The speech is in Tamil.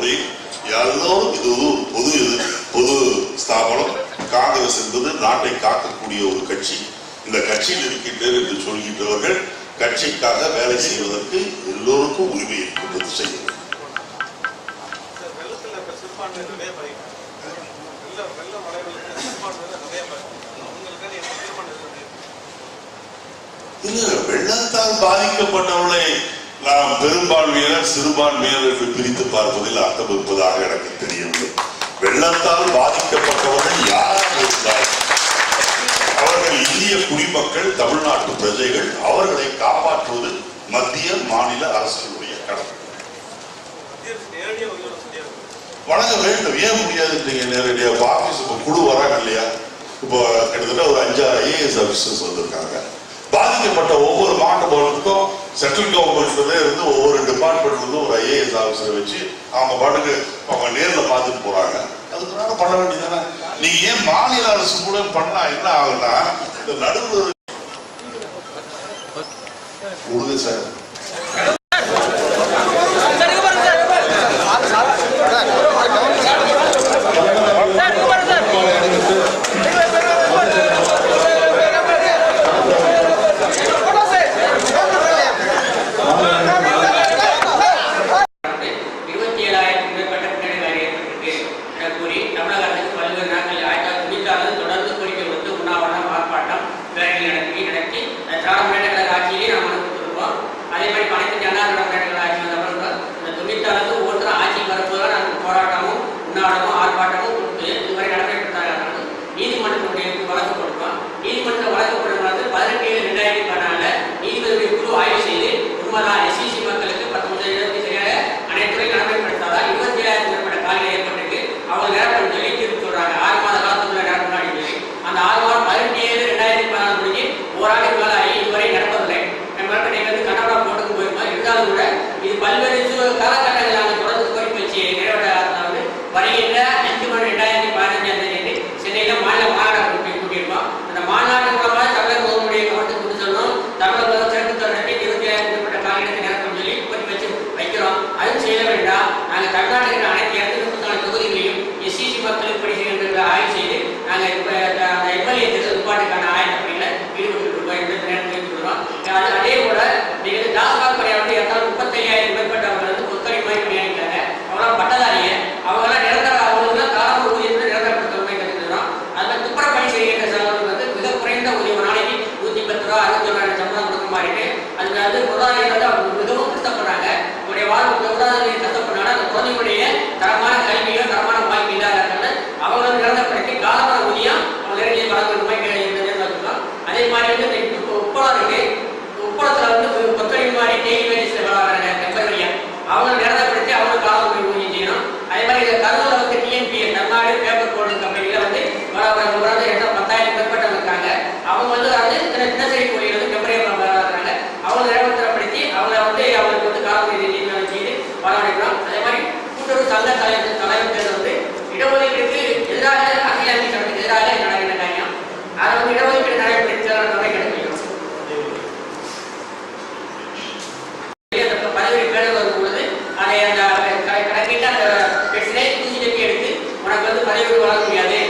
முறையில் எல்லோரும் இது பொது ஸ்தாபனம். காங்கிரஸ் என்பது நாட்டை காக்கக்கூடிய ஒரு கட்சி. இந்த கட்சியில் இருக்கின்றனர் என்று சொல்கின்றவர்கள் கட்சிக்காக வேலை செய்வதற்கு எல்லோருக்கும் உரிமை இருக்கின்றது செய்ய வேண்டும். வெள்ளத்தால் பாதிக்கப்பட்டவர்களை நாம் பெரும்பான்மையினர் சிறுபான்மையினர் என்று பிரித்து பார்ப்பதில் அர்த்தம் இருப்பதாக எனக்கு தெரியவில்லை. வெள்ளத்தால் பாதிக்கப்பட்டவர்கள் யாராக இருந்தால் அவர்கள் இந்திய குடிமக்கள், தமிழ்நாட்டு பிரஜைகள். அவர்களை காப்பாற்றுவது மத்திய மாநில அரசுகளுடைய கடமை. வழங்க வேண்டும். ஏன் முடியாது? நேரடியாக ஆபீஸ் குழு வராங்க இல்லையா? இப்போ கிட்டத்தட்ட ஒரு 5-6 IAS ஆபீசர்ஸ் வந்திருக்காங்க. பாதிக்கப்பட்ட ஒவ்வொரு மாவட்டத்துக்கும் சென்ட்ரல் கவர்மெண்ட்ல இருந்து ஒவ்வொரு டிபார்ட்மெண்ட்ல இருந்து ஒரு IAS ஆபீசரை வச்சு அவங்க பாட்டுக்கு அவங்க நேரில் பார்த்துட்டு போறாங்க. அதுக்குனால பண்ண வேண்டியதானே? நீங்க ஏன் மாநில அரசு கூட பண்ணா என்ன ஆகுனா இந்த நடுவர் கொடுங்க சார். உனக்கு வந்து பதவி வழங்க முடியாது.